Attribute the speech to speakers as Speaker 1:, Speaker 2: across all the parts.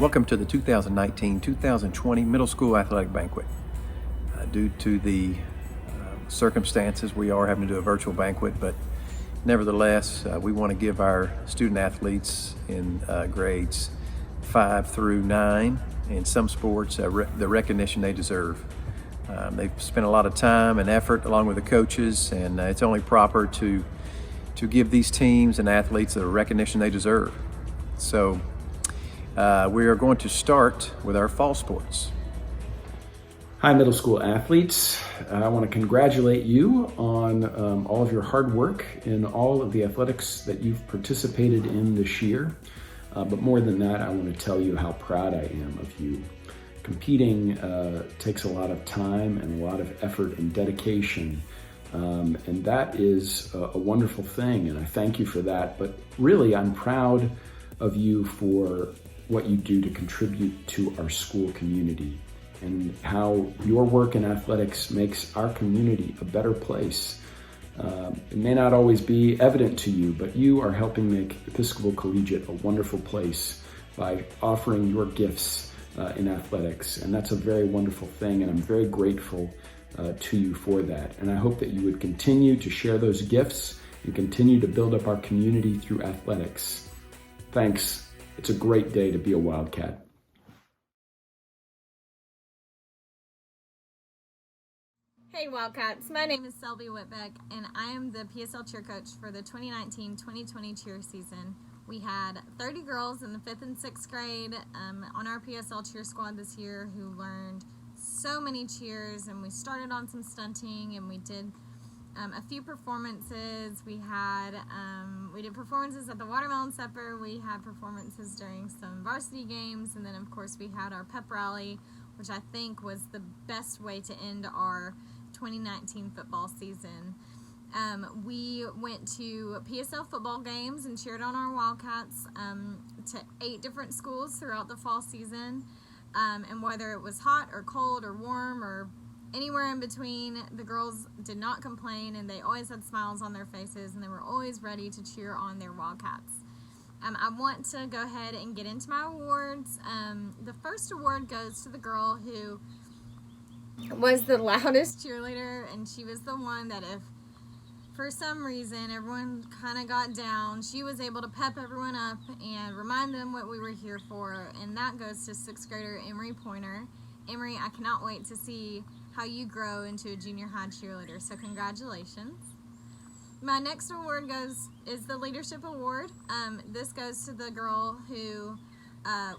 Speaker 1: Welcome to the 2019-2020 Middle School Athletic Banquet. Due to the circumstances, we are having to do a virtual banquet, but nevertheless, we want to give our student athletes in grades 5 through 9 in some sports the recognition they deserve. They've spent a lot of time and effort along with the coaches, and it's only proper to give these teams and athletes the recognition they deserve. So we are going to start with our fall sports.
Speaker 2: Hi, middle school athletes. I want to congratulate you on all of your hard work in all of the athletics that you've participated in this year. But more than that, I want to tell you how proud I am of you. Competing takes a lot of time and a lot of effort and dedication. And that is a wonderful thing, and I thank you for that. But really, I'm proud of you for what you do to contribute to our school community and how your work in athletics makes our community a better place. It may not always be evident to you, but you are helping make Episcopal Collegiate a wonderful place by offering your gifts in athletics. And that's a very wonderful thing, and I'm very grateful to you for that. And I hope that you would continue to share those gifts and continue to build up our community through athletics. Thanks. It's a great day to be a Wildcat.
Speaker 3: Hey Wildcats, my name is Selby Whitbeck, and I am the PSL cheer coach for the 2019-2020 cheer season. We had 30 girls in the 5th and 6th grade on our PSL cheer squad this year who learned so many cheers, and we started on some stunting, and we did a few performances. We did performances at the Watermelon Supper, we had performances during some varsity games, and then of course we had our pep rally, which I think was the best way to end our 2019 football season. We went to PSL football games and cheered on our Wildcats to 8 different schools throughout the fall season. And whether it was hot or cold or warm or anywhere in between, the girls did not complain, and they always had smiles on their faces, and they were always ready to cheer on their Wildcats. I want to go ahead and get into my awards. The first award goes to the girl who was the loudest cheerleader, and she was the one that if for some reason everyone kind of got down, she was able to pep everyone up and remind them what we were here for, and that goes to 6th grader Emery Pointer. Emery, I cannot wait to see how you grow into a junior high cheerleader, so congratulations. My next award is the Leadership Award. This goes to the girl who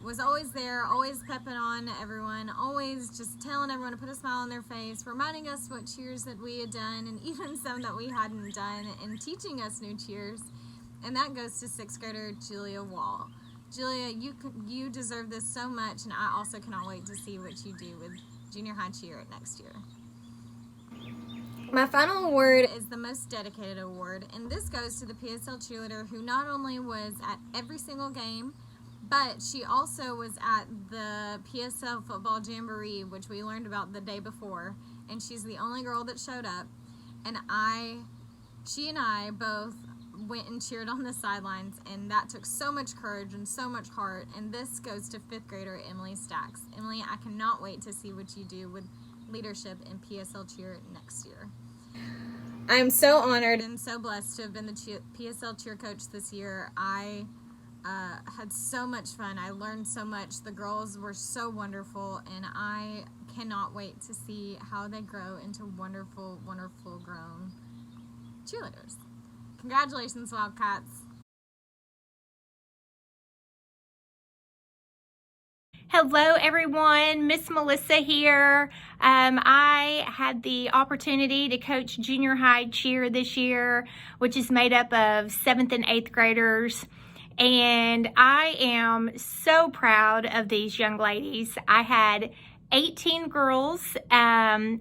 Speaker 3: was always there, always pepping on everyone, always just telling everyone to put a smile on their face, reminding us what cheers that we had done, and even some that we hadn't done, and teaching us new cheers. And that goes to 6th grader Julia Wall. Julia, you deserve this so much, and I also cannot wait to see what you do with junior high cheer next year. My final award is the Most Dedicated Award, and this goes to the PSL cheerleader who not only was at every single game, but she also was at the PSL football jamboree, which we learned about the day before, and she's the only girl that showed up. And she and I both went and cheered on the sidelines, and that took so much courage and so much heart. And this goes to 5th grader Emily Stacks. Emily, I cannot wait to see what you do with leadership in PSL cheer next year. I am so honored and so blessed to have been the PSL cheer coach this year. I had so much fun. I learned so much. The girls were so wonderful, and I cannot wait to see how they grow into wonderful, wonderful grown cheerleaders. Congratulations, Wildcats.
Speaker 4: Hello everyone, Miss Melissa here. I had the opportunity to coach junior high cheer this year, which is made up of 7th and 8th graders. And I am so proud of these young ladies. I had 18 girls, and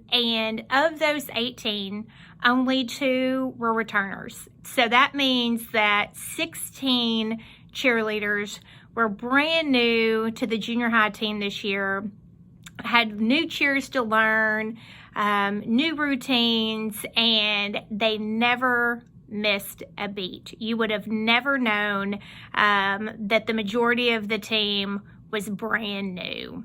Speaker 4: of those 18, only 2 were returners. So that means that 16 cheerleaders were brand new to the junior high team this year, had new cheers to learn, new routines, and they never missed a beat. You would have never known that the majority of the team was brand new.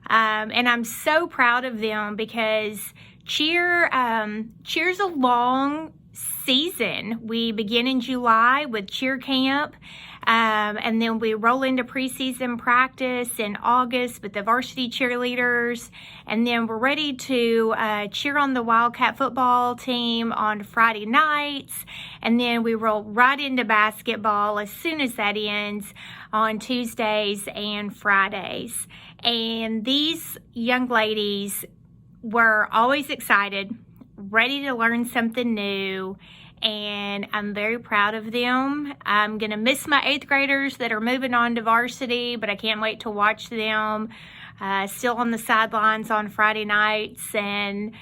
Speaker 4: And I'm so proud of them because cheer's a long season. We begin in July with cheer camp, and then we roll into preseason practice in August with the varsity cheerleaders, and then we're ready to cheer on the Wildcat football team on Friday nights, and then we roll right into basketball as soon as that ends on Tuesdays and Fridays. And these young ladies were always excited, ready to learn something new, and I'm very proud of them. I'm going to miss my 8th graders that are moving on to varsity, but I can't wait to watch them still on the sidelines on Friday nights. And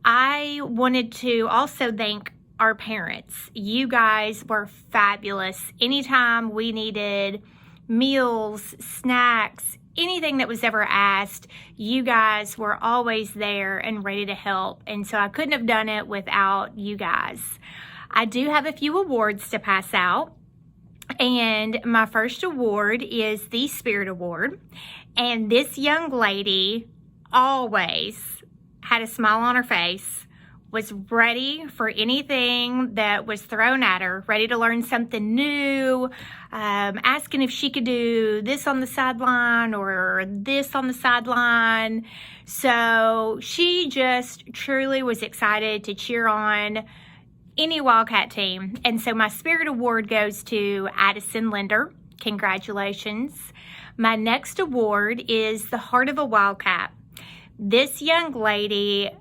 Speaker 4: I wanted to also thank our parents. You guys were fabulous. Anytime we needed meals, snacks, anything that was ever asked, you guys were always there and ready to help. And so I couldn't have done it without you guys. I do have a few awards to pass out. And my first award is the Spirit Award. And this young lady always had a smile on her face, was ready for anything that was thrown at her, ready to learn something new, asking if she could do this on the sideline or this on the sideline. So she just truly was excited to cheer on any Wildcat team. And so my Spirit Award goes to Addison Linder. Congratulations. My next award is the Heart of a Wildcat. This young lady,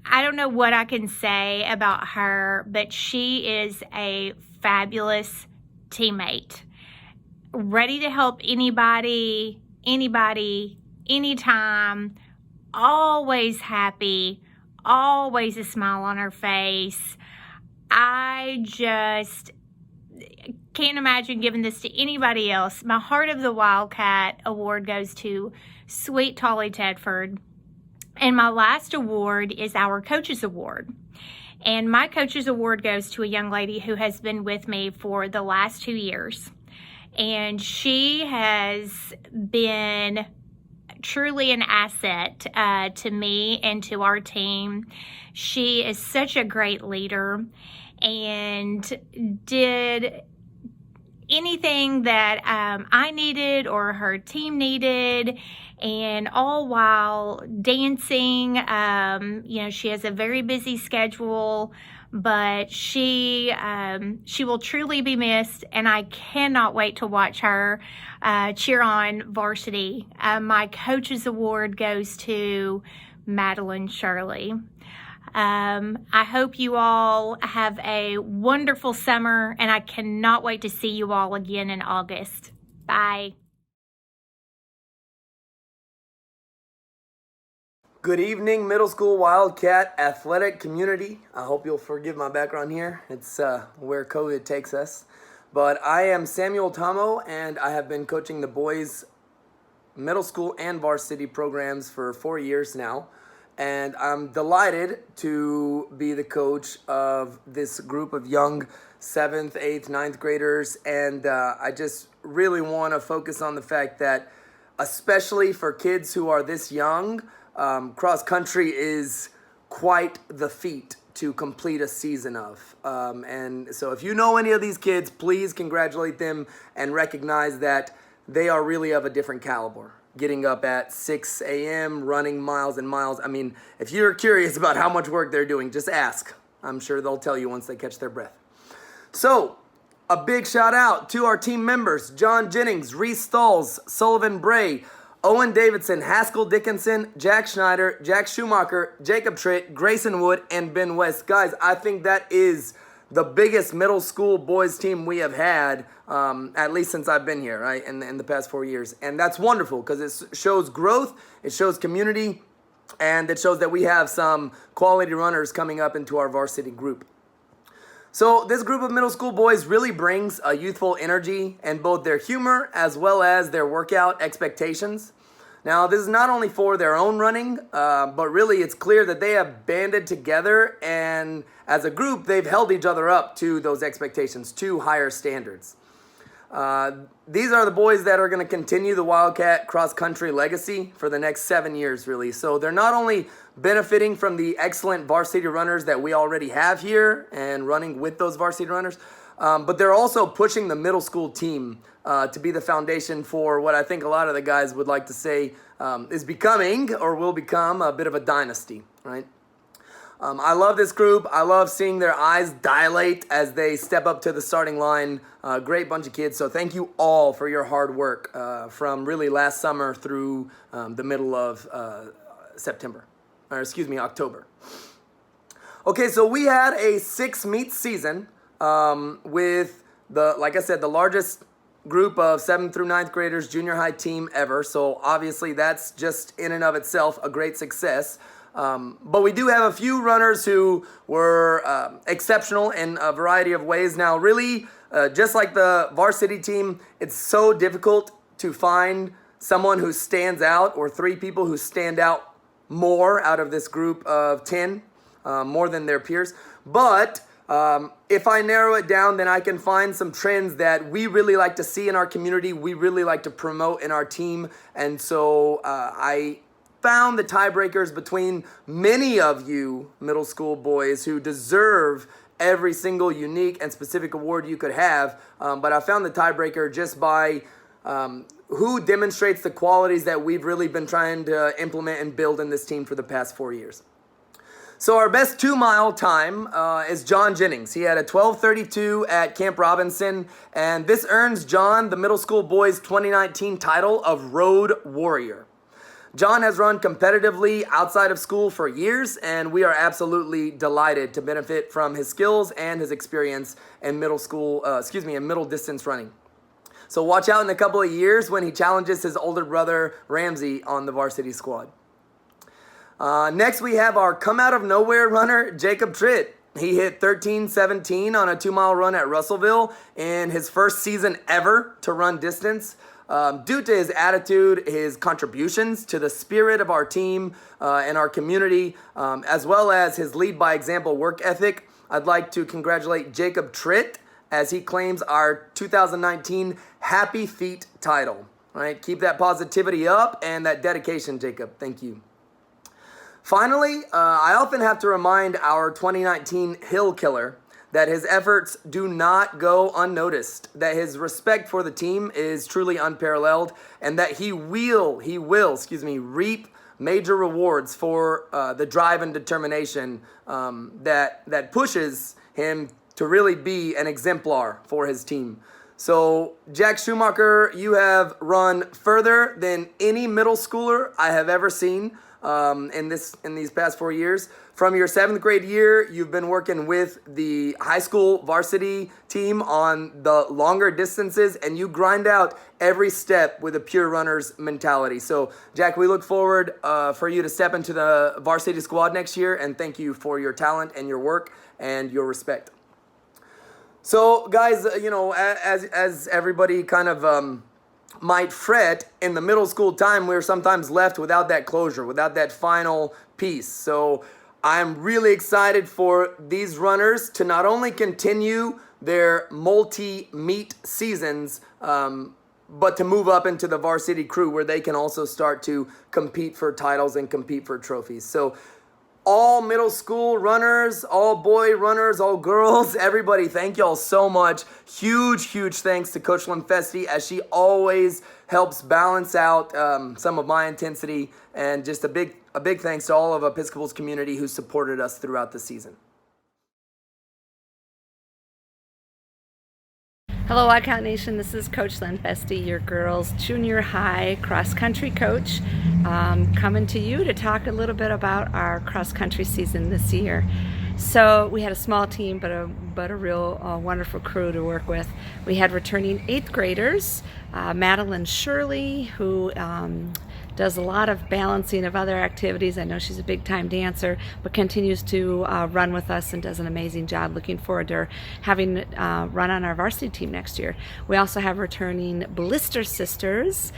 Speaker 4: I don't know what I can say about her, but she is a fabulous teammate. Ready to help anybody, anytime. Always happy, always a smile on her face. I just can't imagine giving this to anybody else. My Heart of the Wildcat award goes to sweet Tolly Tedford. And my last award is our Coaches Award. And my Coaches Award goes to a young lady who has been with me for the last 2 years. And she has been truly an asset to me and to our team. She is such a great leader and did anything that I needed or her team needed, and all while dancing. She has a very busy schedule, but she will truly be missed, and I cannot wait to watch her cheer on varsity. My Coaches Award goes to Madeline Shirley. I hope you all have a wonderful summer, and I cannot wait to see you all again in August. Bye.
Speaker 5: Good evening, middle school Wildcat athletic community. I hope you'll forgive my background here. It's where COVID takes us. But I am Samuel Tomo, and I have been coaching the boys middle school and varsity programs for 4 years now. And I'm delighted to be the coach of this group of young 7th, 8th, 9th graders. And I just really want to focus on the fact that, especially for kids who are this young, cross country is quite the feat to complete a season of. And so if you know any of these kids, please congratulate them and recognize that they are really of a different caliber. Getting up at 6 a.m., running miles and miles. I mean, if you're curious about how much work they're doing, just ask. I'm sure they'll tell you once they catch their breath. So, a big shout out to our team members: John Jennings, Reese Stahls, Sullivan Bray, Owen Davidson, Haskell Dickinson, Jack Schneider, Jack Schumacher, Jacob Tritt, Grayson Wood, and Ben West. Guys, I think that is the biggest middle school boys team we have had, at least since I've been here, right, in the past 4 years. And that's wonderful because it shows growth, it shows community, and it shows that we have some quality runners coming up into our varsity group. So this group of middle school boys really brings a youthful energy in both their humor as well as their workout expectations. Now, this is not only for their own running, but really it's clear that they have banded together, and as a group, they've held each other up to those expectations, to higher standards. These are the boys that are going to continue the Wildcat cross-country legacy for the next 7 years, really. So they're not only benefiting from the excellent varsity runners that we already have here and running with those varsity runners, but they're also pushing the middle school team to be the foundation for what I think a lot of the guys would like to say is becoming or will become a bit of a dynasty, right? I love this group. I love seeing their eyes dilate as they step up to the starting line. Great bunch of kids. So thank you all for your hard work from really last summer through the middle of October. Okay, so we had a 6-meet season with like I said, the largest group of 7th through 9th graders junior high team ever. So obviously that's just in and of itself a great success. But we do have a few runners who were exceptional in a variety of ways. Now, really, just like the varsity team, it's so difficult to find someone who stands out or 3 people who stand out more out of this group of 10, more than their peers. But if I narrow it down, then I can find some trends that we really like to see in our community, we really like to promote in our team. And so I found the tiebreakers between many of you middle school boys who deserve every single unique and specific award you could have. But I found the tiebreaker just by who demonstrates the qualities that we've really been trying to implement and build in this team for the past 4 years. So our best 2-mile time is John Jennings. He had a 12:32 at Camp Robinson, and this earns John the middle school boys 2019 title of Road Warrior. John has run competitively outside of school for years, and we are absolutely delighted to benefit from his skills and his experience in middle distance running. So watch out in a couple of years when he challenges his older brother Ramsey on the varsity squad. Next, we have our come-out-of-nowhere runner, Jacob Tritt. He hit 13:17 on a 2-mile run at Russellville in his first season ever to run distance. Due to his attitude, his contributions to the spirit of our team and our community, as well as his lead-by-example work ethic, I'd like to congratulate Jacob Tritt as he claims our 2019 Happy Feet title. All right, keep that positivity up and that dedication, Jacob. Thank you. Finally, I often have to remind our 2019 Hill Killer that his efforts do not go unnoticed, that his respect for the team is truly unparalleled, and that he will reap major rewards for the drive and determination that pushes him to really be an exemplar for his team. So, Jack Schumacher, you have run further than any middle schooler I have ever seen in these past 4 years. From your 7th grade year, you've been working with the high school varsity team on the longer distances, and you grind out every step with a pure runner's mentality. So, Jack, we look forward for you to step into the varsity squad next year, and thank you for your talent and your work and your respect. So, guys, you know, as everybody kind of might fret, in the middle school time, we're sometimes left without that closure, without that final piece. So I'm really excited for these runners to not only continue their multi-meet seasons, but to move up into the varsity crew where they can also start to compete for titles and compete for trophies. So all middle school runners, all boy runners, all girls, everybody, thank y'all so much. Huge thanks to Coach Limfesti as she always helps balance out some of my intensity, and just a big thanks to all of Episcopal's community who supported us throughout the season.
Speaker 6: Hello Wildcat Nation, this is Coach Limfesti, your girls junior high cross country coach, coming to you to talk a little bit about our cross country season this year. So we had a small team, but a real wonderful crew to work with. We had returning 8th graders, Madeline Shirley, who does a lot of balancing of other activities. I know she's a big-time dancer, but continues to run with us and does an amazing job. Looking forward to her having run on our varsity team next year. We also have returning Blister Sisters,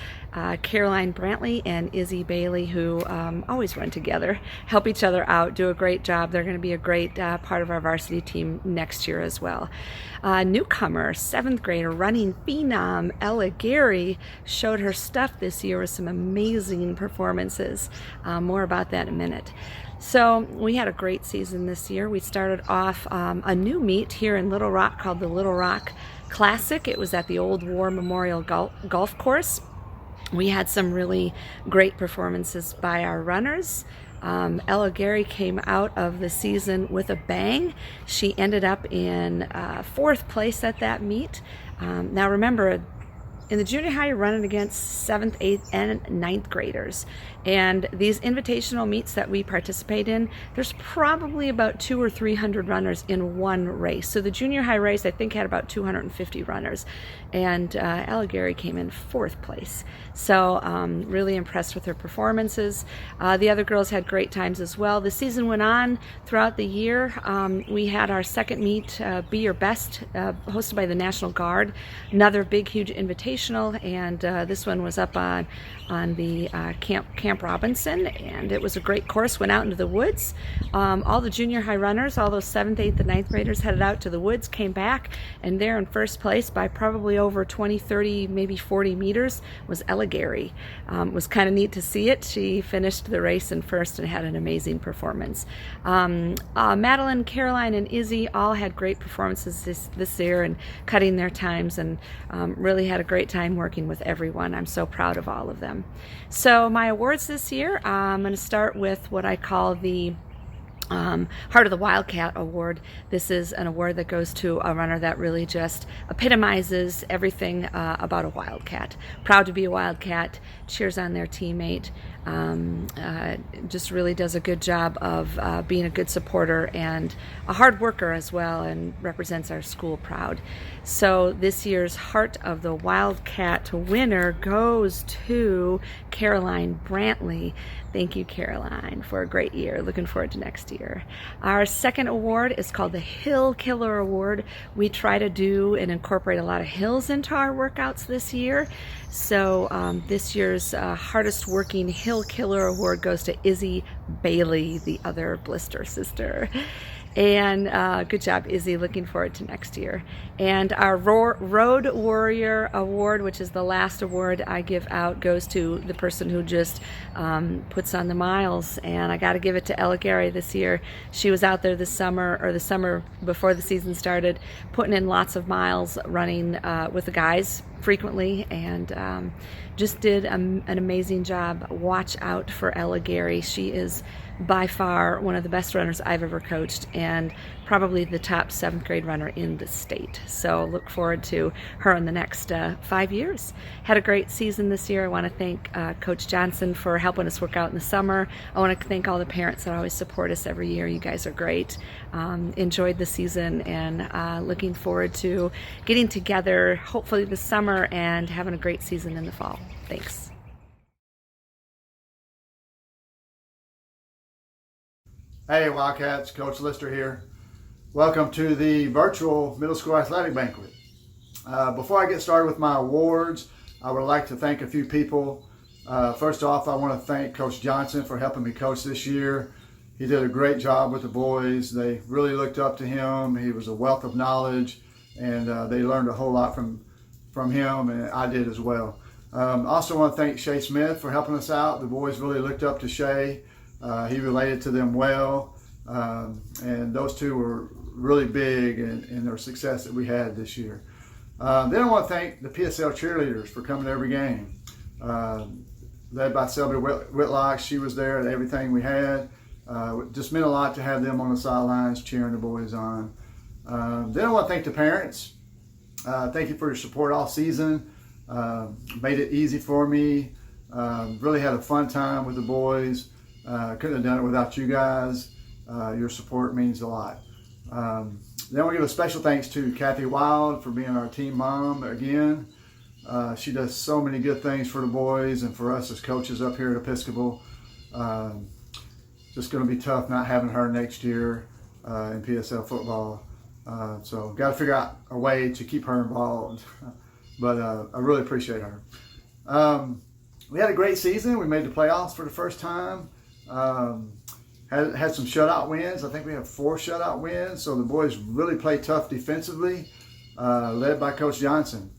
Speaker 6: Caroline Brantley and Izzy Bailey, who always run together, help each other out, do a great job. They're going to be a great part of our varsity team next year as well. Newcomer, 7th grader, running phenom, Ella Gary, showed her stuff this year with some amazing performances. More about that in a minute. So we had a great season this year. We started off a new meet here in Little Rock called the Little Rock Classic. It was at the Old War Memorial Golf Course. We had some really great performances by our runners. Ella Gary came out of the season with a bang. She ended up in 4th place at that meet. Now remember, in the junior high, you're running against 7th, 8th, and 9th graders. And these invitational meets that we participate in, there's probably about 200 or 300 runners in one race. So the junior high race, I think, had about 250 runners. And Ella Gary came in 4th place. So really impressed with her performances. The other girls had great times as well. The season went on throughout the year. We had our second meet, Be Your Best, hosted by the National Guard. Another big, huge invitational, and this one was up on the Camp Robinson, and it was a great course. Went out into the woods. All the junior high runners, all those 7th, 8th, and 9th graders headed out to the woods, came back, and there in first place by probably over 20, 30, maybe 40 meters was Ella Gary. It was kind of neat to see it. She finished the race in first and had an amazing performance. Madeline, Caroline, and Izzy all had great performances this year and cutting their times, and really had a great time working with everyone. I'm so proud of all of them. So my awards this year, I'm going to start with what I call the Heart of the Wildcat Award. This is an award that goes to a runner that really just epitomizes everything about a Wildcat. Proud to be a Wildcat, cheers on their teammate, just really does a good job of being a good supporter and a hard worker as well, and represents our school proud. So this year's Heart of the Wildcat winner goes to Caroline Brantley. Thank you, Caroline, for a great year. Looking forward to next year. Our second award is called the Hill Killer Award. We try to do and incorporate a lot of hills into our workouts this year. So this year's hardest working Hill Killer Award goes to Izzy Bailey, the other blister sister. And good job, Izzy. Looking forward to next year. And our Road Warrior Award, which is the last award I give out, goes to the person who just puts on the miles. And I got to give it to Ella Gary this year. She was out there this summer, or the summer before the season started, putting in lots of miles, running with the guys frequently, and just did an amazing job. Watch out for Ella Gary. She is by far one of the best runners I've ever coached, and probably the top 7th grade runner in the state. So look forward to her in the next 5 years. Had a great season this year. I want to thank Coach Johnson for helping us work out in the summer. I want to thank all the parents that always support us every year. You guys are great. Enjoyed the season, and looking forward to getting together hopefully this summer and having a great season in the fall. Thanks.
Speaker 7: Hey Wildcats, Coach Lister here. Welcome to the virtual middle school athletic banquet. Before I get started with my awards, I would like to thank a few people. First off, I want to thank Coach Johnson for helping me coach this year. He did a great job with the boys. They really looked up to him. He was a wealth of knowledge, and they learned a whole lot from him, and I did as well. Also want to thank Shay Smith for helping us out. The boys really looked up to Shay. He related to them well, and those two were really big in their success that we had this year. Then I want to thank the PSL cheerleaders for coming to every game. Led by Selby Whitlock, she was there at everything we had. Just meant a lot to have them on the sidelines cheering the boys on. Then I want to thank the parents. Thank you for your support all season. Made it easy for me. Really had a fun time with the boys. Couldn't have done it without you guys. Your support means a lot. Then we'll give a special thanks to Kathy Wild for being our team mom again. She does so many good things for the boys and for us as coaches up here at Episcopal. Just going to be tough not having her next year in PSL football. So got to figure out a way to keep her involved. But I really appreciate her. we had a great season. We made the playoffs for the first time. Had some shutout wins. I think we have 4 shutout wins. So the boys really played tough defensively, led by Coach Johnson.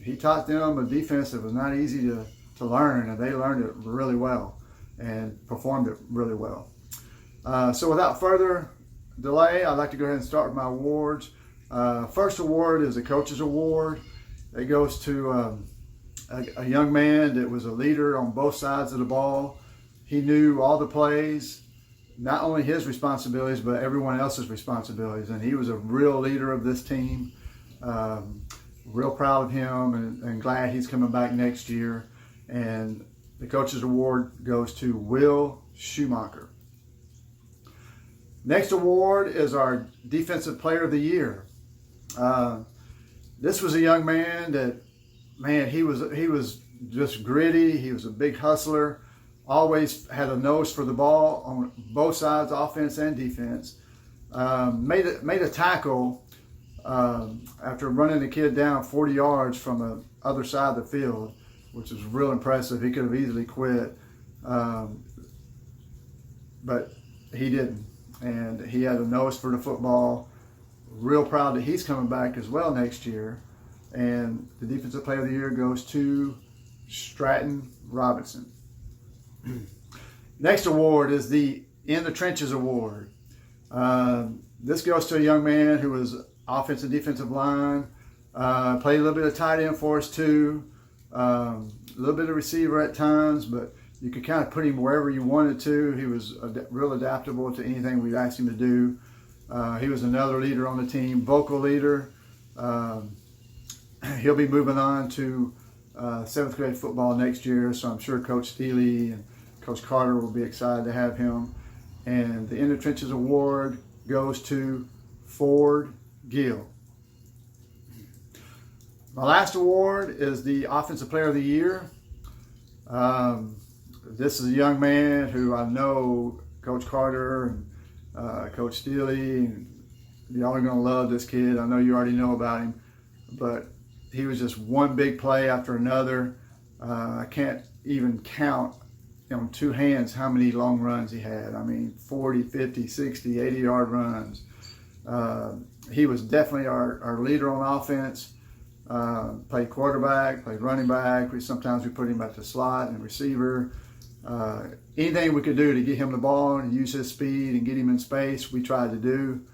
Speaker 7: He taught them a defense that was not easy to learn, and they learned it really well and performed it really well. So without further delay, I'd like to go ahead and start with my awards. First award is a coach's award. It goes to a young man that was a leader on both sides of the ball. He knew all the plays, not only his responsibilities, but everyone else's responsibilities. And he was a real leader of this team. Real proud of him and glad he's coming back next year. And the coach's award goes to Will Schumacher. Next award is our Defensive Player of the Year. This was a young man that, he was just gritty. He was a big hustler. Always had a nose for the ball on both sides, offense and defense. Made a tackle after running the kid down 40 yards from the other side of the field, which was real impressive. He could have easily quit, but he didn't. And he had a nose for the football. Real proud that he's coming back as well next year. And the Defensive Player of the Year goes to Stratton Robinson. Next award is the In the Trenches Award. This goes to a young man who was offensive defensive line, played a little bit of tight end for us too, a little bit of receiver at times, but you could kind of put him wherever you wanted to. He was real adaptable to anything we'd asked him to do. He was another leader on the team, vocal leader. He'll be moving on to 7th grade football next year, so I'm sure Coach Steely and Coach Carter will be excited to have him. And the In the Trenches Award goes to Ford Gill. My last award is the Offensive Player of the Year. This is a young man who I know Coach Carter and Coach Steely, and y'all are going to love this kid. I know you already know about him, but he was just one big play after another. I can't even count on 2 hands how many long runs he had. 40, 50, 60, 80-yard runs. He was definitely our leader on offense. Played quarterback, played running back. Sometimes we put him at the slot and receiver. Anything we could do to get him the ball and use his speed and get him in space, we tried to do.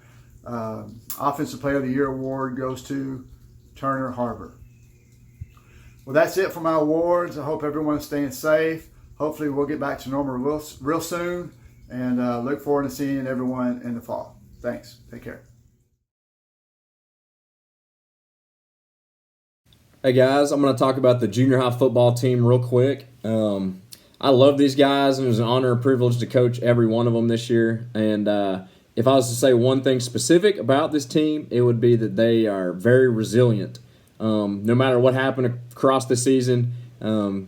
Speaker 7: Offensive Player of the Year award goes to Turner Harbor. Well, that's it for my awards. I hope everyone's staying safe. Hopefully we'll get back to normal real soon, and look forward to seeing everyone in the fall. Thanks. Take care.
Speaker 8: Hey guys, I'm going to talk about the junior high football team real quick. I love these guys, and it was an honor and privilege to coach every one of them this year. And if I was to say one thing specific about this team, it would be that they are very resilient. No matter what happened across the season,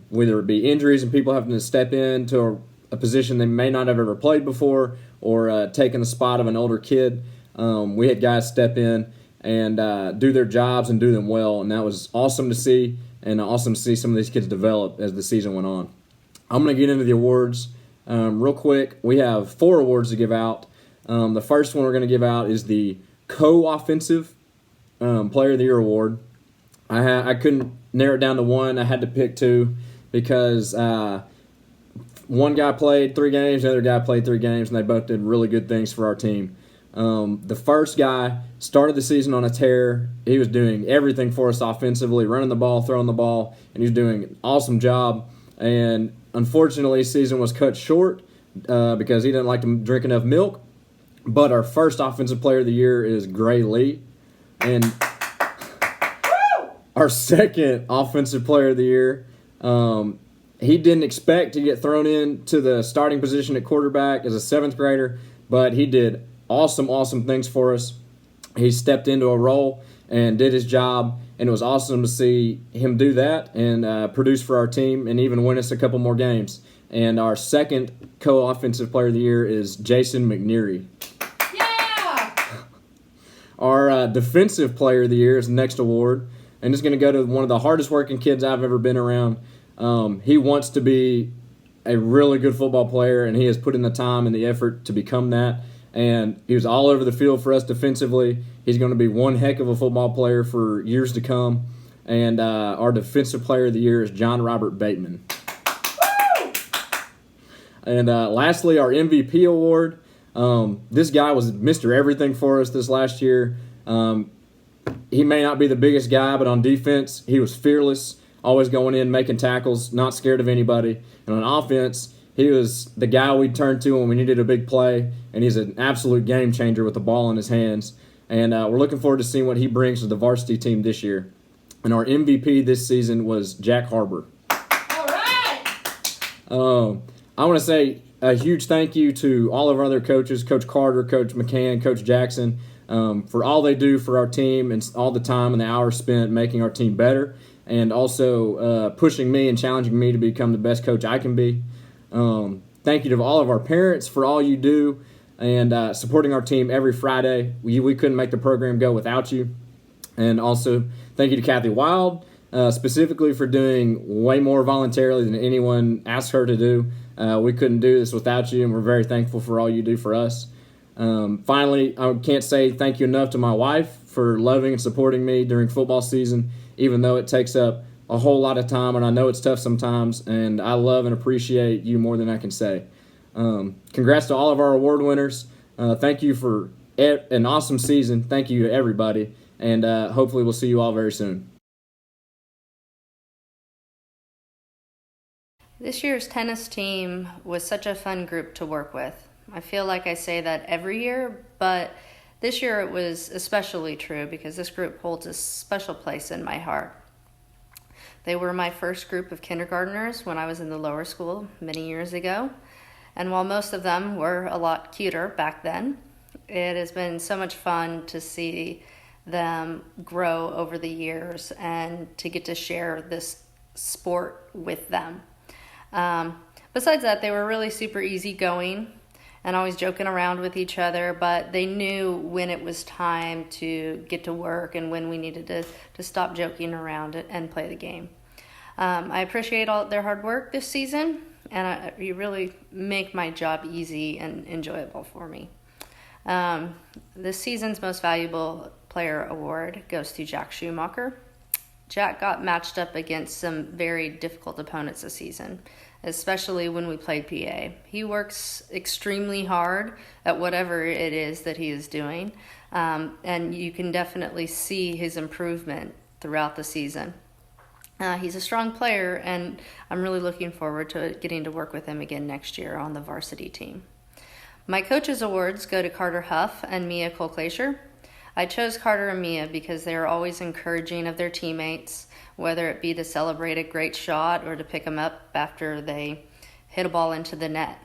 Speaker 8: whether it be injuries and people having to step into a position they may not have ever played before, or taking the spot of an older kid, we had guys step in and do their jobs and do them well, and that was awesome to see, and awesome to see some of these kids develop as the season went on. I'm going to get into the awards real quick. We have 4 awards to give out. The first one we're going to give out is the Co-Offensive Player of the Year award. I couldn't narrow it down to one. I had to pick 2 because one guy played 3 games, the other guy played 3 games, and they both did really good things for our team. The first guy started the season on a tear. He was doing everything for us offensively, running the ball, throwing the ball, and he was doing an awesome job. And unfortunately, his season was cut short because he didn't like to drink enough milk. But our first Offensive Player of the Year is Gray Lee. And our second Offensive Player of the Year, he didn't expect to get thrown into the starting position at quarterback as a 7th grader, but he did awesome things for us. He stepped into a role and did his job, and it was awesome to see him do that and produce for our team and even win us a couple more games. And our second co-offensive player of the year is Jason McNeary. Yeah! Our defensive player of the year is the next award, and it's going to go to one of the hardest working kids I've ever been around. He wants to be a really good football player, and he has put in the time and the effort to become that. And he was all over the field for us defensively. He's going to be one heck of a football player for years to come. And our defensive player of the year is John Robert Bateman. And lastly, our MVP award. This guy was Mr. Everything for us this last year. He may not be the biggest guy, but on defense, he was fearless, always going in, making tackles, not scared of anybody. And on offense, he was the guy we'd turn to when we needed a big play, and he's an absolute game changer with the ball in his hands. And we're looking forward to seeing what he brings to the varsity team this year. And our MVP this season was Jack Harbour.
Speaker 4: All right.
Speaker 8: I want to say a huge thank you to all of our other coaches, Coach Carter, Coach McCann, Coach Jackson, for all they do for our team and all the time and the hours spent making our team better, and also pushing me and challenging me to become the best coach I can be. Thank you to all of our parents for all you do and supporting our team every Friday. We couldn't make the program go without you. And also thank you to Kathy Wild, specifically for doing way more voluntarily than anyone asked her to do. We couldn't do this without you, and we're very thankful for all you do for us. Finally, I can't say thank you enough to my wife for loving and supporting me during football season, even though it takes up a whole lot of time, and I know it's tough sometimes, and I love and appreciate you more than I can say. Congrats to all of our award winners. Thank you for an awesome season. Thank you to everybody, and hopefully we'll see you all very soon.
Speaker 9: This year's tennis team was such a fun group to work with. I feel like I say that every year, but this year it was especially true because this group holds a special place in my heart. They were my first group of kindergartners when I was in the lower school many years ago, and while most of them were a lot cuter back then, it has been so much fun to see them grow over the years and to get to share this sport with them. Besides that, they were really super easygoing and always joking around with each other, but they knew when it was time to get to work and when we needed to stop joking around and play the game. I appreciate all their hard work this season, and you really make my job easy and enjoyable for me. This season's Most Valuable Player Award goes to Jack Schumacher. Jack got matched up against some very difficult opponents this season, especially when we played PA. He works extremely hard at whatever it is that he is doing, and you can definitely see his improvement throughout the season. He's a strong player, and I'm really looking forward to getting to work with him again next year on the varsity team. My coaches' awards go to Carter Huff and Mia Colclasher. I chose Carter and Mia because they are always encouraging of their teammates, whether it be to celebrate a great shot or to pick them up after they hit a ball into the net.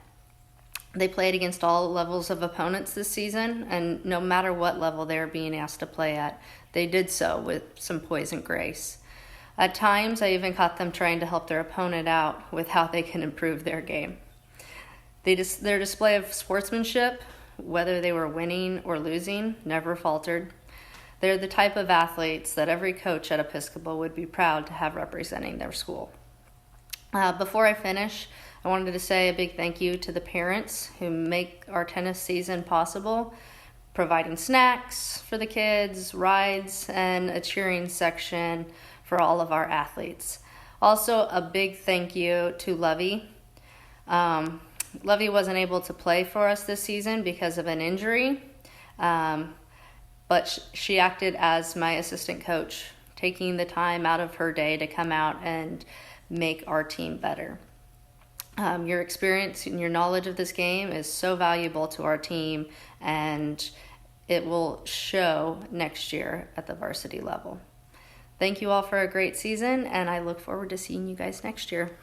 Speaker 9: They played against all levels of opponents this season, and no matter what level they were being asked to play at, they did so with some poise and grace. At times, I even caught them trying to help their opponent out with how they can improve their game. Their display of sportsmanship, whether they were winning or losing, never faltered. They're the type of athletes that every coach at Episcopal would be proud to have representing their school. Before I finish, I wanted to say a big thank you to the parents who make our tennis season possible, providing snacks for the kids, rides, and a cheering section for all of our athletes. Also, a big thank you to Lovey. Lovey wasn't able to play for us this season because of an injury, but she acted as my assistant coach, taking the time out of her day to come out and make our team better. Your experience and your knowledge of this game is so valuable to our team, and it will show next year at the varsity level. Thank you all for a great season, and I look forward to seeing you guys next year.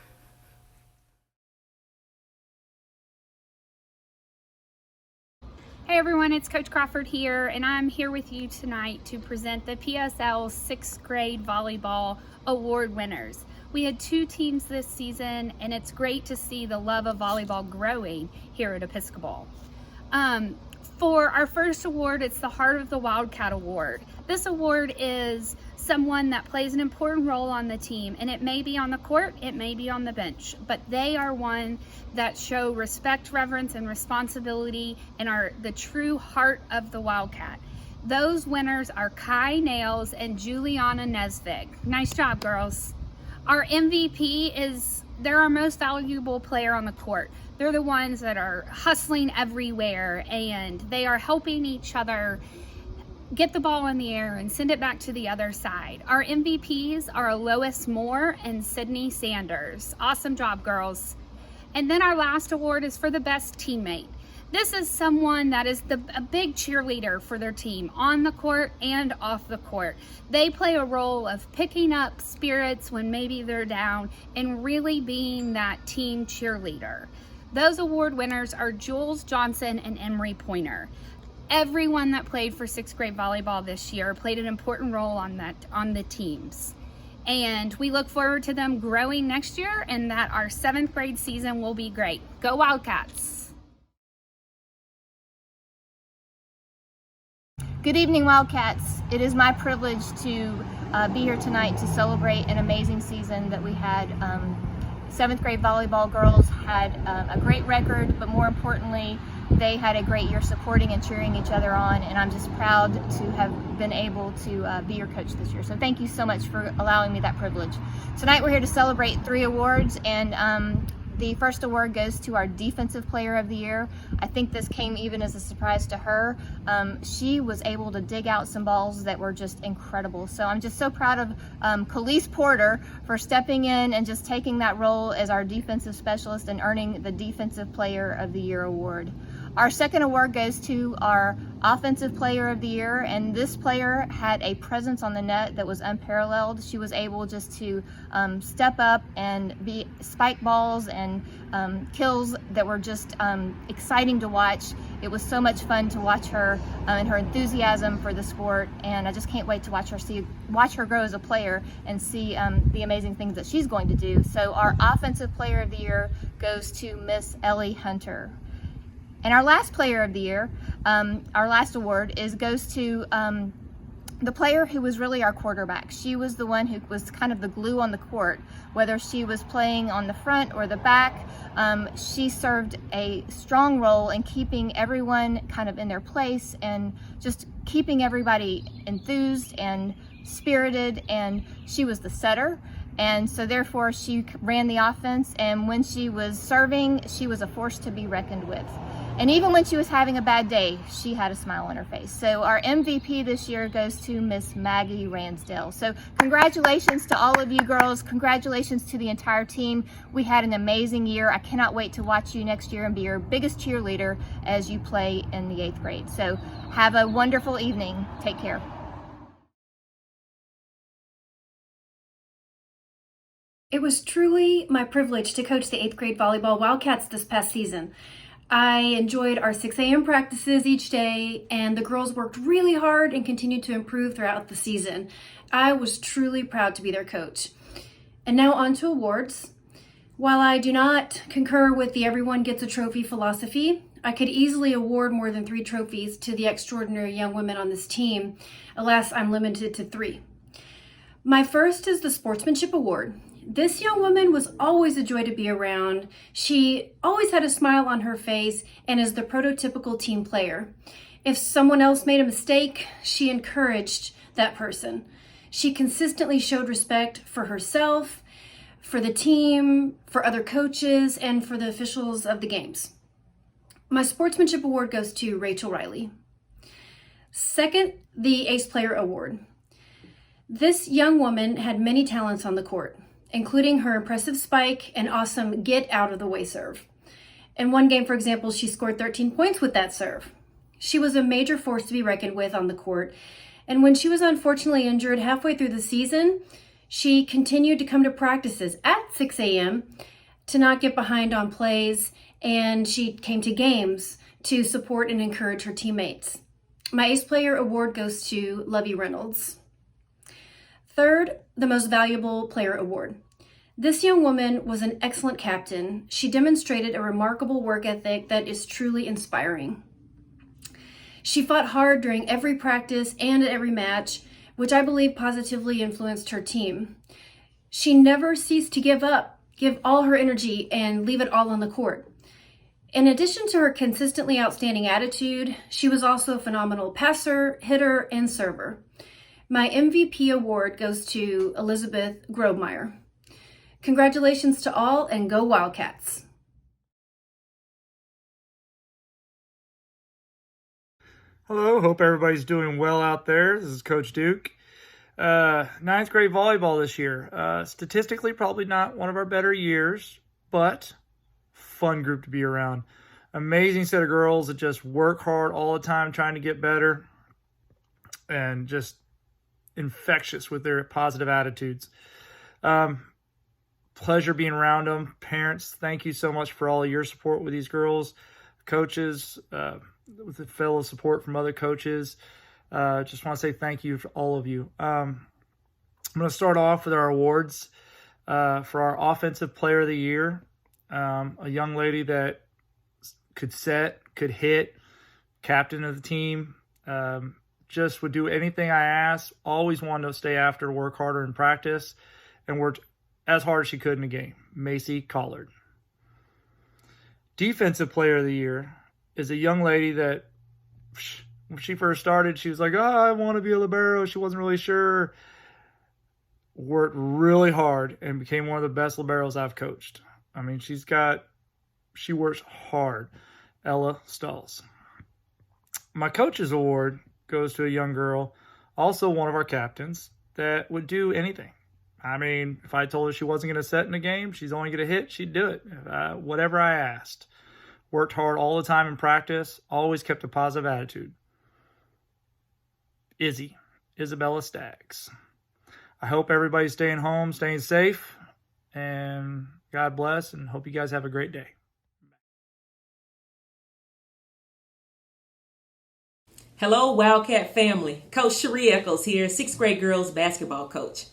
Speaker 10: Hey everyone, it's Coach Crawford here, and I'm here with you tonight to present the PSL 6th grade volleyball award winners. We had 2 teams this season, and it's great to see the love of volleyball growing here at Episcopal. For our first award, it's the Heart of the Wildcat Award. This award is someone that plays an important role on the team, and it may be on the court, it may be on the bench, but they are one that show respect, reverence, and responsibility and are the true heart of the Wildcat. Those winners are Kai Nails and Juliana Nesvig. Nice job, girls. Our MVP is, they're our most valuable player on the court. They're the ones that are hustling everywhere, and they are helping each other get the ball in the air and send it back to the other side. Our MVPs are Lois Moore and Sydney Sanders. Awesome job, girls. And then our last award is for the best teammate. This is someone that is a big cheerleader for their team on the court and off the court. They play a role of picking up spirits when maybe they're down and really being that team cheerleader. Those award winners are Jules Johnson and Emery Pointer. Everyone that played for sixth grade volleyball this year played an important role on the teams. And we look forward to them growing next year and that our seventh grade season will be great. Go Wildcats!
Speaker 11: Good evening, Wildcats. It is my privilege to be here tonight to celebrate an amazing season that we had. Seventh grade volleyball girls had a great record, but more importantly, they had a great year supporting and cheering each other on, and I'm just proud to have been able to be your coach this year. So thank you so much for allowing me that privilege. Tonight we're here to celebrate 3 awards, and the first award goes to our Defensive Player of the Year. I think this came even as a surprise to her. She was able to dig out some balls that were just incredible. So I'm just so proud of Khalees Porter for stepping in and just taking that role as our defensive specialist and earning the Defensive Player of the Year award. Our second award goes to our Offensive Player of the Year, and this player had a presence on the net that was unparalleled. She was able just to step up and be spike balls and kills that were just exciting to watch. It was so much fun to watch her and her enthusiasm for the sport, and I just can't wait to watch her grow as a player and see the amazing things that she's going to do. So our Offensive Player of the Year goes to Miss Ellie Hunter. And our last player of the year, our last award, goes to the player who was really our quarterback. She was the one who was kind of the glue on the court. Whether she was playing on the front or the back, she served a strong role in keeping everyone kind of in their place and just keeping everybody enthused and spirited, and she was the setter. And so therefore she ran the offense, and when she was serving, she was a force to be reckoned with. And even when she was having a bad day, she had a smile on her face. So our MVP this year goes to Miss Maggie Ransdale. So congratulations to all of you girls. Congratulations to the entire team. We had an amazing year. I cannot wait to watch you next year and be your biggest cheerleader as you play in the 8th grade. So have a wonderful evening. Take care.
Speaker 12: It was truly my privilege to coach the 8th grade volleyball Wildcats this past season. I enjoyed our 6 a.m. practices each day, and the girls worked really hard and continued to improve throughout the season. I was truly proud to be their coach. And now on to awards. While I do not concur with the everyone gets a trophy philosophy, I could easily award more than 3 trophies to the extraordinary young women on this team. Alas, I'm limited to 3. My first is the Sportsmanship Award. This young woman was always a joy to be around. She always had a smile on her face and is the prototypical team player. If someone else made a mistake, she encouraged that person. She consistently showed respect for herself, for the team, for other coaches, and for the officials of the games. My Sportsmanship Award goes to Rachel Riley. Second, the Ace Player Award. This young woman had many talents on the court, including her impressive spike and awesome get out of the way serve. In one game, for example, she scored 13 points with that serve. She was a major force to be reckoned with on the court, and when she was unfortunately injured halfway through the season, she continued to come to practices at 6 a.m. to not get behind on plays, and she came to games to support and encourage her teammates. My Ace Player Award goes to Lovey Reynolds. Third, the Most Valuable Player Award. This young woman was an excellent captain. She demonstrated a remarkable work ethic that is truly inspiring. She fought hard during every practice and at every match, which I believe positively influenced her team. She never ceased to give all her energy and leave it all on the court. In addition to her consistently outstanding attitude, she was also a phenomenal passer, hitter, and server. My MVP award goes to Elizabeth Grovemeyer. Congratulations to all, and go Wildcats!
Speaker 13: Hello, hope everybody's doing well out there. This is Coach Duke. Ninth grade volleyball this year. Statistically, probably not one of our better years, but fun group to be around. Amazing set of girls that just work hard all the time trying to get better and just infectious with their positive attitudes. Pleasure being around them. Parents, thank you so much for all of your support with these girls. Coaches, with the fellow support from other coaches. Just want to say thank you to all of you. I'm going to start off with our awards for our Offensive Player of the Year. A young lady that could set, could hit, captain of the team, just would do anything I asked, always wanted to stay after, work harder in practice, and worked as hard as she could in the game. Macy Collard. Defensive Player of the Year is a young lady that when she first started, she was like, I want to be a libero. She wasn't really sure. Worked really hard and became one of the best liberos I've coached. I mean, she works hard. Ella Stulls. My coach's award goes to a young girl, also one of our captains, that would do anything. I mean, if I told her she wasn't going to set in the game, she's only going to hit, she'd do it. Whatever I asked. Worked hard all the time in practice, always kept a positive attitude. Isabella Staggs. I hope everybody's staying home, staying safe, and God bless, and hope you guys have a great day.
Speaker 14: Hello, Wildcat family. Coach Cherie Eccles here, 6th grade girls basketball coach.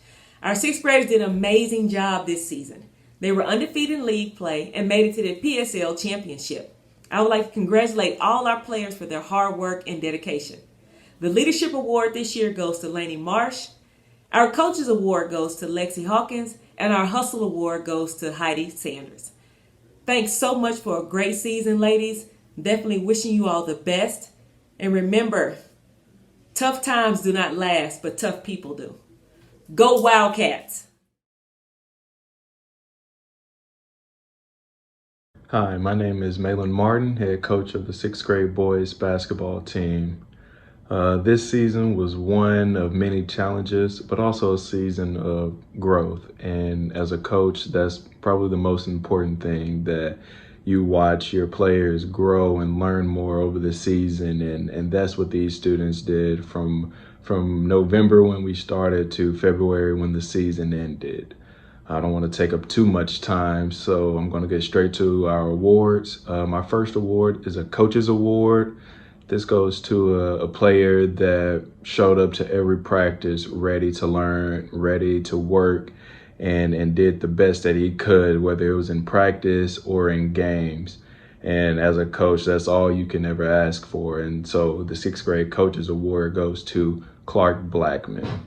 Speaker 14: Our 6th graders did an amazing job this season. They were undefeated in league play and made it to the PSL championship. I would like to congratulate all our players for their hard work and dedication. The Leadership Award this year goes to Lainey Marsh. Our Coaches Award goes to Lexi Hawkins, and our Hustle Award goes to Heidi Sanders. Thanks so much for a great season, ladies. Definitely wishing you all the best. And remember, tough times do not last, but tough people do. Go Wildcats!
Speaker 15: Hi, my name is Malin Martin, head coach of the 6th grade boys basketball team. This season was one of many challenges, but also a season of growth. And as a coach, that's probably the most important thing, that you watch your players grow and learn more over the season. And that's what these students did from November when we started to February when the season ended. I don't want to take up too much time, so I'm going to get straight to our awards. My first award is a Coach's Award. This goes to a player that showed up to every practice ready to learn, ready to work, and did the best that he could, whether it was in practice or in games. And as a coach, that's all you can ever ask for. And so the 6th grade Coach's Award goes to Clark Blackman.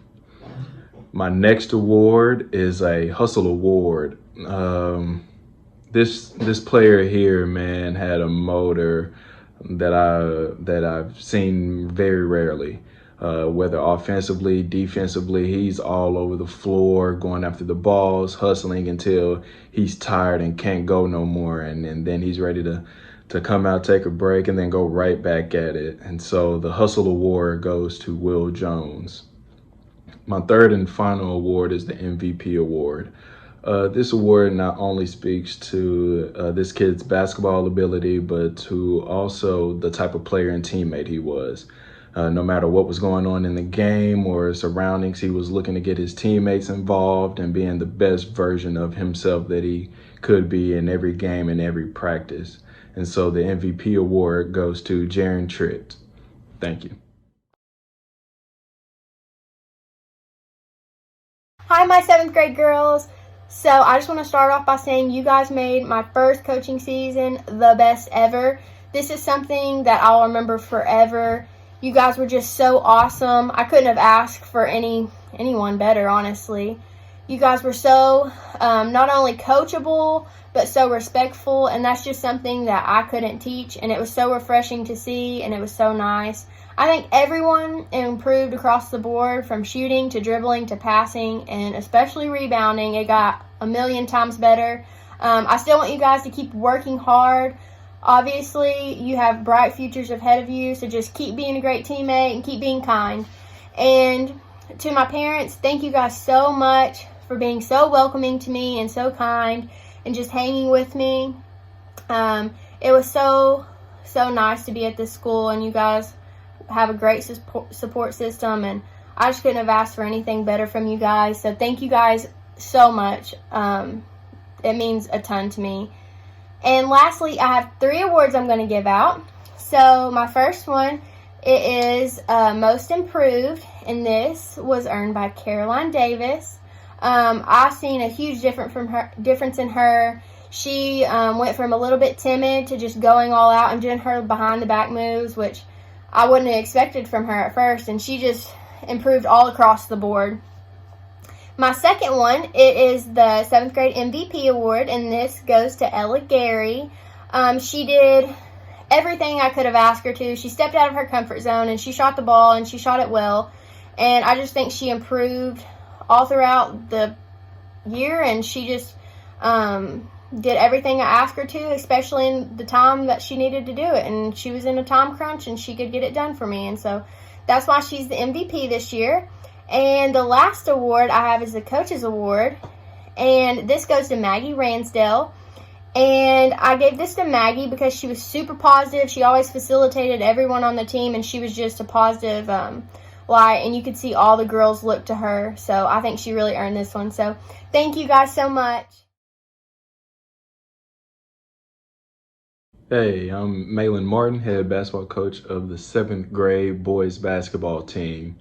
Speaker 15: My next award is a Hustle Award. This player here, man, had a motor that I've seen very rarely. Whether offensively, defensively, he's all over the floor, going after the balls, hustling until he's tired and can't go no more. And then he's ready to come out, take a break, and then go right back at it. And so the Hustle Award goes to Will Jones. My third and final award is the MVP Award. This award not only speaks to this kid's basketball ability, but to also the type of player and teammate he was. No matter what was going on in the game or surroundings, he was looking to get his teammates involved and being the best version of himself that he could be in every game and every practice. And so the MVP award goes to Jaren Tritt. Thank you.
Speaker 16: Hi, my 7th grade girls. So I just want to start off by saying you guys made my first coaching season the best ever. This is something that I'll remember forever. You guys were just so awesome. I couldn't have asked for anyone better, honestly. You guys were so not only coachable, but so respectful, and that's just something that I couldn't teach, and it was so refreshing to see, and it was so nice. I think everyone improved across the board, from shooting to dribbling to passing, and especially rebounding. It got a million times better. I still want you guys to keep working hard. Obviously, you have bright futures ahead of you, so just keep being a great teammate and keep being kind. And to my parents, thank you guys so much for being so welcoming to me and so kind and just hanging with me. It was so nice to be at this school, and you guys have a great support system, and I just couldn't have asked for anything better from you guys. So thank you guys so much. It means a ton to me. And lastly, I have 3 awards I'm going to give out. So my first one, it is Most Improved, and this was earned by Caroline Davis. I've seen a huge difference in her. She went from a little bit timid to just going all out and doing her behind the back moves, which I wouldn't have expected from her at first, and she just improved all across the board. My second one, it is the 7th grade MVP award, and this goes to Ella Gary. She did everything I could have asked her to. She stepped out of her comfort zone, and she shot the ball, and she shot it well. And I just think she improved all throughout the year, and she just did everything I asked her to, especially in the time that she needed to do it. And she was in a time crunch, and she could get it done for me. And so that's why she's the MVP this year. And the last award I have is the Coaches Award, and this goes to Maggie Ransdell. And I gave this to Maggie because she was super positive. She always facilitated everyone on the team, and she was just a positive light, and you could see all the girls look to her. So I think she really earned this one. So thank you guys so much.
Speaker 15: Hey, I'm Malin Martin, head basketball coach of the 7th grade boys basketball team.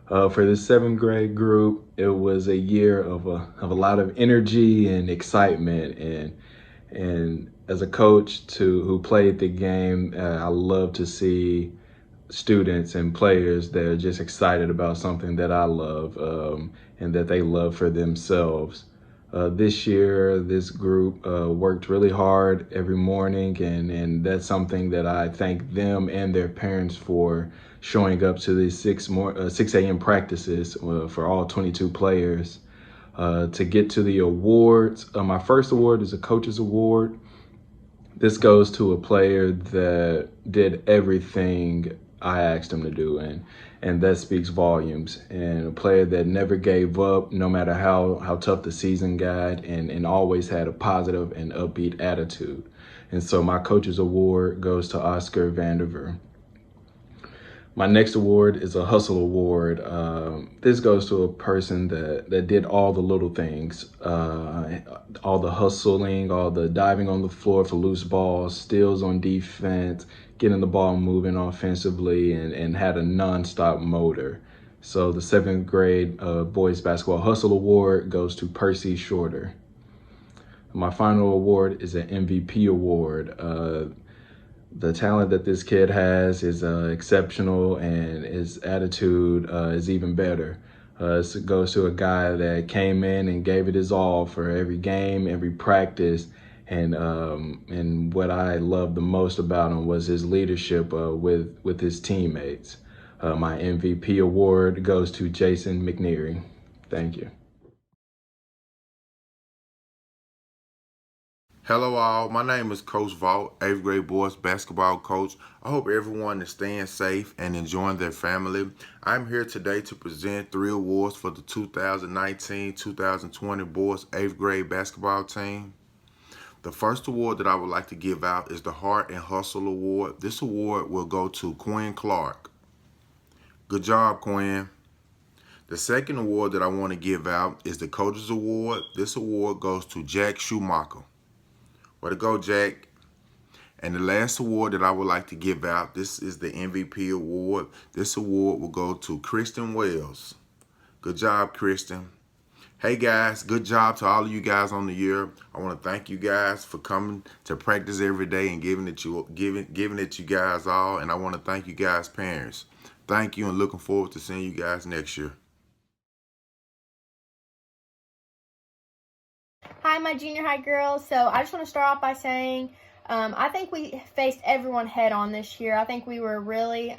Speaker 15: For the 7th grade group, it was a year of a lot of energy and excitement, and as a coach who played the game, I love to see students and players that are just excited about something that I love and that they love for themselves. This year, this group worked really hard every morning, and that's something that I thank them and their parents for, showing up to these 6 a.m. practices for all 22 players. To get to the awards, my first award is a Coaches Award. This goes to a player that did everything I asked him to do, and that speaks volumes. And a player that never gave up, no matter how tough the season got, and always had a positive and upbeat attitude. And so my Coaches Award goes to Oscar Vanderver. My next award is a Hustle Award. This goes to a person that did all the little things, all the hustling, all the diving on the floor for loose balls, steals on defense, getting the ball moving offensively, and had a nonstop motor. So the 7th grade Boys Basketball Hustle Award goes to Percy Shorter. My final award is an MVP award. The talent that this kid has is exceptional, and his attitude is even better. It goes to a guy that came in and gave it his all for every game, every practice, and what I loved the most about him was his leadership with his teammates. My MVP award goes to Jason McNeary. Thank you.
Speaker 17: Hello all, my name is Coach Vault, 8th grade boys basketball coach. I hope everyone is staying safe and enjoying their family. I'm here today to present 3 awards for the 2019-2020 boys 8th grade basketball team. The first award that I would like to give out is the Heart and Hustle Award. This award will go to Quinn Clark. Good job, Quinn. The second award that I want to give out is the Coaches Award. This award goes to Jack Schumacher. Way to go, Jack. And the last award that I would like to give out, this is the MVP award. This award will go to Kristen Wells. Good job, Kristen. Hey guys, good job to all of you guys on the year. I want to thank you guys for coming to practice every day and giving it you guys all. And I want to thank you guys, parents. Thank you, and looking forward to seeing you guys next year.
Speaker 16: Hi, my junior high girls. So I just want to start off by saying I think we faced everyone head on this year. I think we were really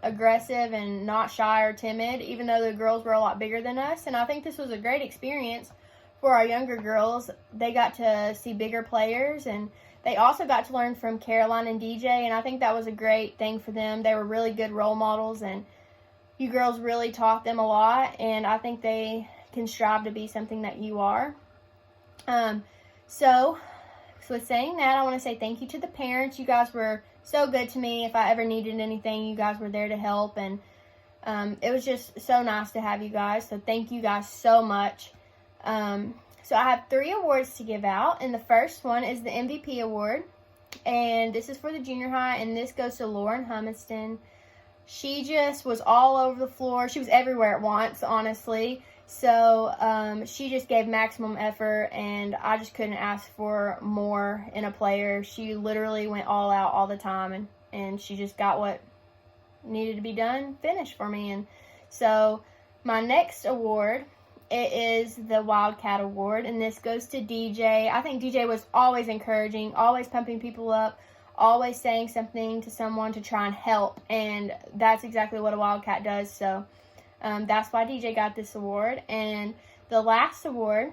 Speaker 16: aggressive and not shy or timid, even though the girls were a lot bigger than us. And I think this was a great experience for our younger girls. They got to see bigger players, and they also got to learn from Caroline and DJ, and I think that was a great thing for them. They were really good role models, and you girls really taught them a lot, and I think they can strive to be something that you are. So with saying that, I want to say thank you to the parents. You guys were so good to me. If I ever needed anything, you guys were there to help, and it was just so nice to have you guys. So thank you guys so much. So I have 3 awards to give out, and the first one is the MVP award, and this is for the junior high, and this goes to Lauren Humiston. She just was all over the floor. She was everywhere at once, honestly. So she just gave maximum effort, and I just couldn't ask for more in a player. She literally went all out all the time, and she just got what needed to be done finished for me. And so my next award, it is the Wildcat Award, and this goes to DJ. I think DJ was always encouraging, always pumping people up, always saying something to someone to try and help, and that's exactly what a Wildcat does. So that's why DJ got this award. And the last award,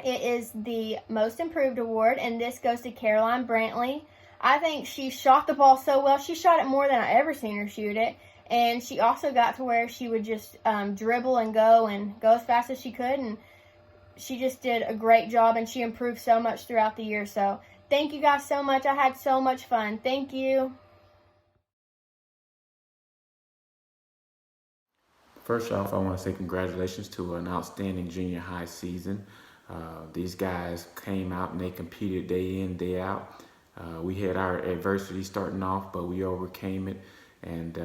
Speaker 16: it is the Most Improved Award, and this goes to Caroline Brantley. I think she shot the ball so well. She shot it more than I ever seen her shoot it. And she also got to where she would just dribble and go as fast as she could. And she just did a great job, and she improved so much throughout the year. So thank you guys so much. I had so much fun. Thank you.
Speaker 18: First off, I want to say congratulations to an outstanding junior high season. These guys came out and they competed day in, day out. We had our adversity starting off, but we overcame it, and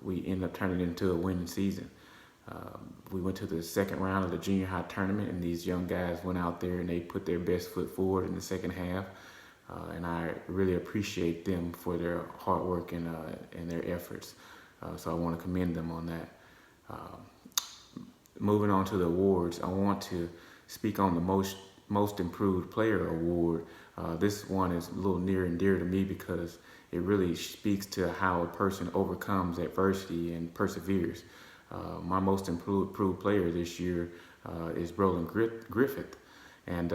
Speaker 18: we ended up turning it into a winning season. We went to the second round of the junior high tournament, and these young guys went out there and they put their best foot forward in the second half. And I really appreciate them for their hard work and their efforts. So I want to commend them on that. Moving on to the awards, I want to speak on the most improved player award. This one is a little near and dear to me because it really speaks to how a person overcomes adversity and perseveres. My most improved player this year is Brolin Griffith, and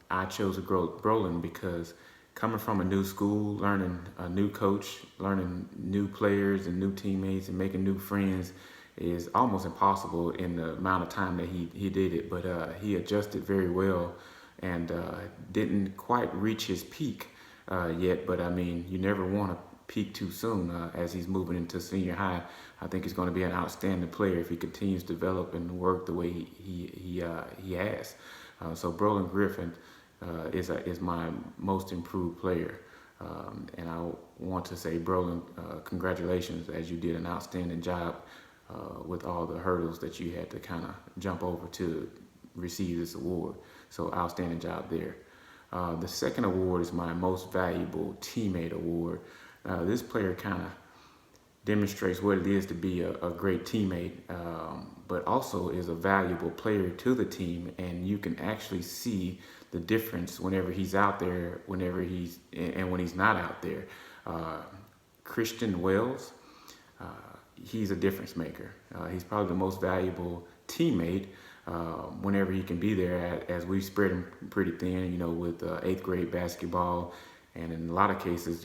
Speaker 18: I chose Brolin because coming from a new school, learning a new coach, learning new players and new teammates and making new friends is almost impossible in the amount of time that he did it, but he adjusted very well and didn't quite reach his peak yet, but I mean, you never want to peak too soon as he's moving into senior high. I think he's going to be an outstanding player if he continues to develop and work the way he has. So Brolin Griffin is my most improved player. And I want to say, Brolin, congratulations, as you did an outstanding job with all the hurdles that you had to kind of jump over to receive this award. So outstanding job there. The second award is my most valuable teammate award. This player kind of demonstrates what it is to be a great teammate, but also is a valuable player to the team, and you can actually see the difference whenever he's out there, when he's not out there. Christian Wells, he's a difference maker. He's probably the most valuable teammate whenever he can be there, as we spread him pretty thin, with 8th grade basketball. And in a lot of cases,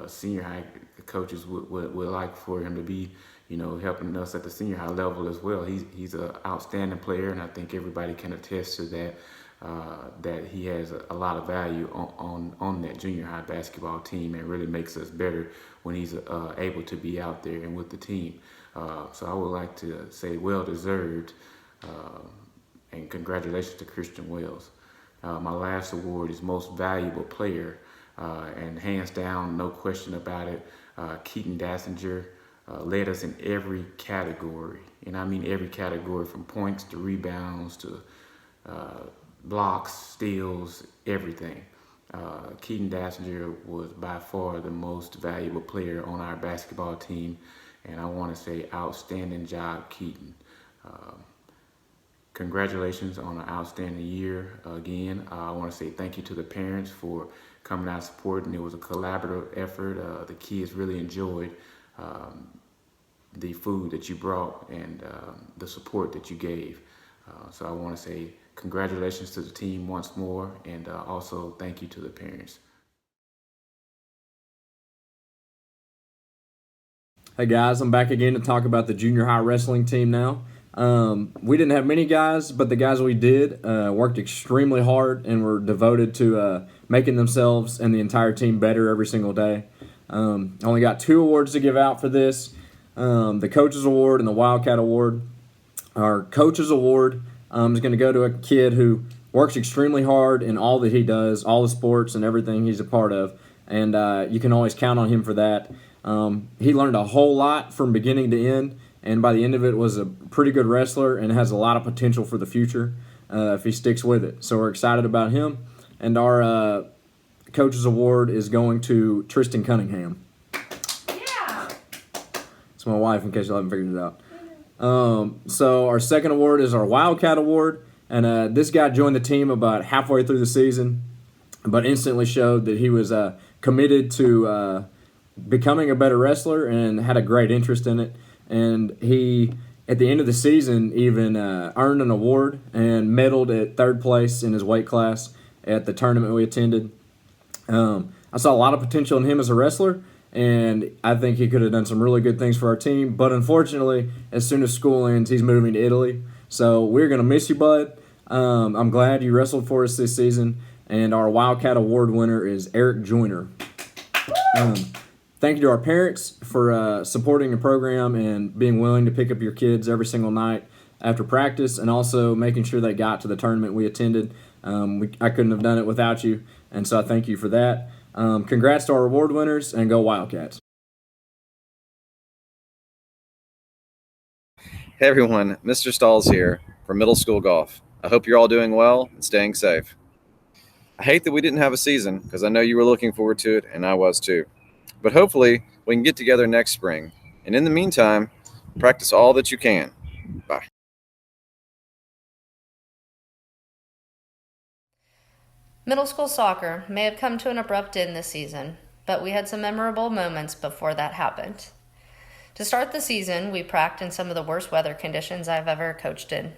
Speaker 18: senior high coaches would like for him to be, helping us at the senior high level as well. He's an outstanding player, and I think everybody can attest to that, that he has a lot of value on that junior high basketball team, and really makes us better when he's able to be out there and with the team. So I would like to say well-deserved, and congratulations to Christian Wells. My last award is most valuable player, and hands down, no question about it, Keaton Dassinger led us in every category, and I mean every category, from points to rebounds to blocks, steals, everything. Keaton Dassinger was by far the most valuable player on our basketball team, And I want to say outstanding job, Keaton. Congratulations on an outstanding year again. I want to say thank you to the parents for coming out supporting. It was a collaborative effort. The kids really enjoyed the food that you brought and the support that you gave. So I want to say congratulations to the team once more, and also thank you to the parents.
Speaker 8: Hey guys, I'm back again to talk about the junior high wrestling team now. We didn't have many guys, but the guys we did worked extremely hard and were devoted to making themselves and the entire team better every single day. I only got 2 awards to give out for this, the Coaches Award and the Wildcat Award. Our Coaches Award is going to go to a kid who works extremely hard in all that he does, all the sports and everything he's a part of, and you can always count on him for that. He learned a whole lot from beginning to end, and by the end of it was a pretty good wrestler and has a lot of potential for the future if he sticks with it. So we're excited about him. And our Coaches Award is going to Tristan Cunningham.
Speaker 4: Yeah.
Speaker 8: It's my wife, in case you haven't figured it out. So our second award is our Wildcat Award, and this guy joined the team about halfway through the season, but instantly showed that he was committed to becoming a better wrestler and had a great interest in it. And he, at the end of the season, even earned an award and medaled at 3rd place in his weight class at the tournament we attended. I saw a lot of potential in him as a wrestler, and I think he could have done some really good things for our team. But unfortunately, as soon as school ends, he's moving to Italy. So we're going to miss you, bud. I'm glad you wrestled for us this season. And our Wildcat Award winner is Eric Joyner. Thank you to our parents for supporting the program and being willing to pick up your kids every single night after practice, and also making sure they got to the tournament we attended. I couldn't have done it without you, and so I thank you for that. Congrats to our award winners, and go Wildcats.
Speaker 19: Hey everyone, Mr. Stalls here from Middle School Golf. I hope you're all doing well and staying safe. I hate that we didn't have a season because I know you were looking forward to it, and I was too. But hopefully we can get together next spring. And in the meantime, practice all that you can. Bye.
Speaker 9: Middle school soccer may have come to an abrupt end this season, but we had some memorable moments before that happened. To start the season, we practiced in some of the worst weather conditions I've ever coached in.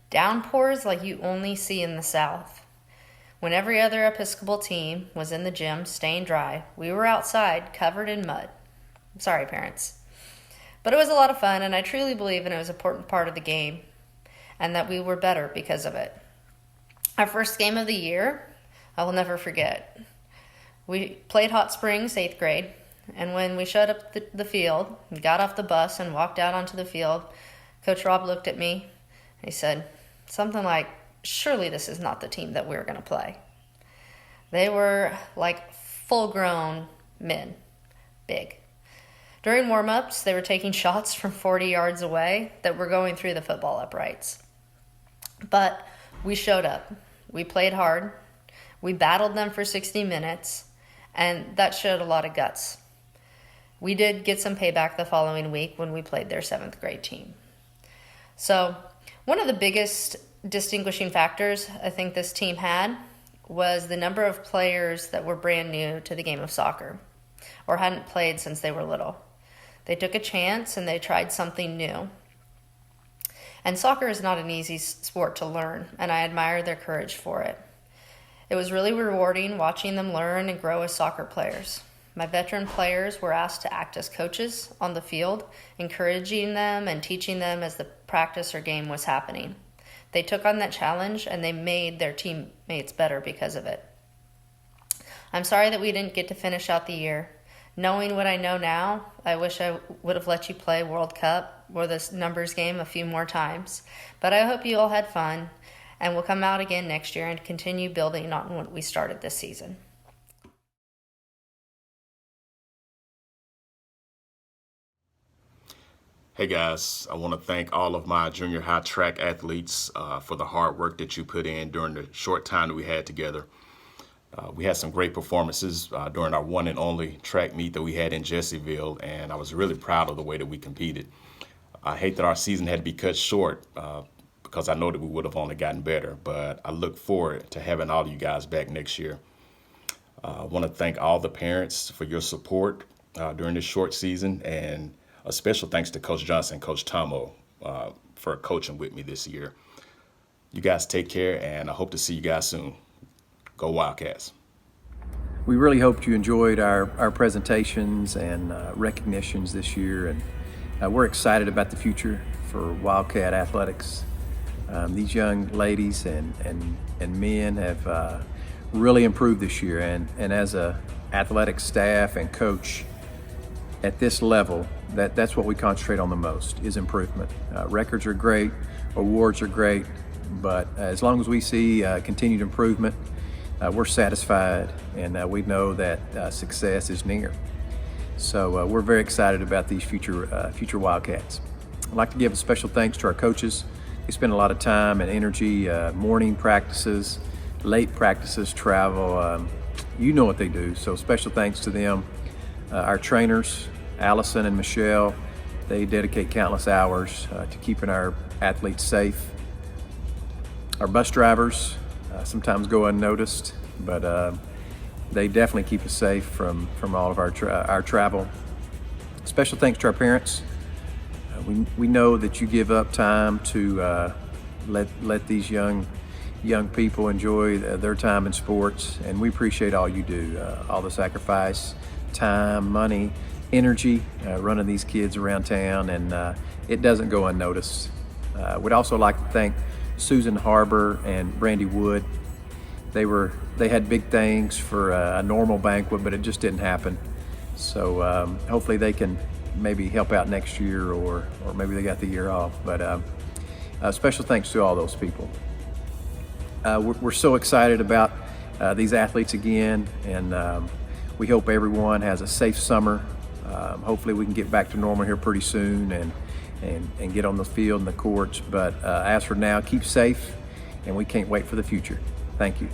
Speaker 9: Downpours like you only see in the South. When every other Episcopal team was in the gym staying dry, we were outside covered in mud. Sorry, parents. But it was a lot of fun, and I truly believe it was an important part of the game and that we were better because of it. Our first game of the year, I will never forget. We played Hot Springs, 8th grade, and when we showed up the field, we got off the bus and walked out onto the field, Coach Rob looked at me and he said something like, "Surely this is not the team that we're going to play." They were like full-grown men, big. During warm-ups, they were taking shots from 40 yards away that were going through the football uprights. But we showed up. We played hard. We battled them for 60 minutes, and that showed a lot of guts. We did get some payback the following week when we played their 7th grade team. So one of the biggest distinguishing factors I think this team had was the number of players that were brand new to the game of soccer or hadn't played since they were little. They took a chance and they tried something new. And soccer is not an easy sport to learn, and I admire their courage for it. It was really rewarding watching them learn and grow as soccer players. My veteran players were asked to act as coaches on the field, encouraging them and teaching them as the practice or game was happening. They took on that challenge and they made their teammates better because of it. I'm sorry that we didn't get to finish out the year. Knowing what I know now, I wish I would have let you play World Cup or this numbers game a few more times. But I hope you all had fun and will come out again next year and continue building on what we started this season.
Speaker 20: Hey guys, I want to thank all of my junior high track athletes for the hard work that you put in during the short time that we had together. We had some great performances during our one and only track meet that we had in Jesseville, and I was really proud of the way that we competed. I hate that our season had to be cut short because I know that we would have only gotten better, but I look forward to having all of you guys back next year. I want to thank all the parents for your support during this short season, and a special thanks to Coach Johnson and Coach Tomo for coaching with me this year. You guys take care, and I hope to see you guys soon. Go Wildcats.
Speaker 1: We really hoped you enjoyed our presentations and recognitions this year, and we're excited about the future for Wildcat athletics. These young ladies and men have really improved this year, and as a athletic staff and coach at this level, that's what we concentrate on the most, is improvement. Records are great, awards are great, but as long as we see continued improvement, we're satisfied, and we know that success is near. So we're very excited about these future Wildcats. I'd like to give a special thanks to our coaches. They spend a lot of time and energy, morning practices, late practices, travel. You know what they do, so special thanks to them. Our trainers, Allison and Michelle, they dedicate countless hours to keeping our athletes safe. Our bus drivers sometimes go unnoticed, but they definitely keep us safe from all of our travel. Special thanks to our parents. We know that you give up time to let these young people enjoy their time in sports, and we appreciate all you do, all the sacrifice, time, money, energy, running these kids around town, and it doesn't go unnoticed. We'd also like to thank Susan Harbor and Brandy Wood. They had big things for a normal banquet, but it just didn't happen. So hopefully they can maybe help out next year, or maybe they got the year off. But special thanks to all those people. We're so excited about these athletes again, and we hope everyone has a safe summer. Hopefully we can get back to normal here pretty soon and get on the field and the courts. But as for now, keep safe, and we can't wait for the future. Thank you.